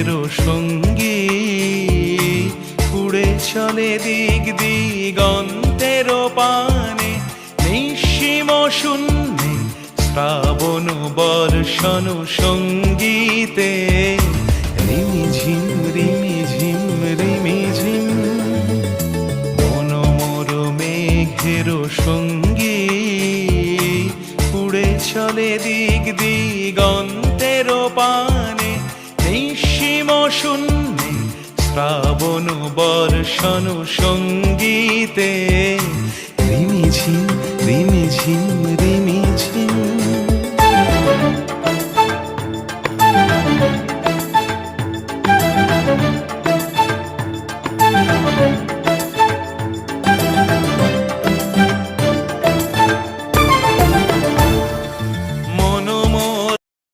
মেঘেরও সঙ্গী উড়ে চলে দিক দিগন্তেরও পানে নিঃসীম শূন্যে শ্রাবণ বর্ষণ সঙ্গীতে রিমিঝিম রিমিঝিম রিমিঝিম মনোমর মেঘেরও সঙ্গী উড়ে চলে দিক দিগন্তেরও পানে নিঃসীম শূন্যে শ্রাবণ বর্ষণ সঙ্গীতে রিমিঝিম রিমিঝিম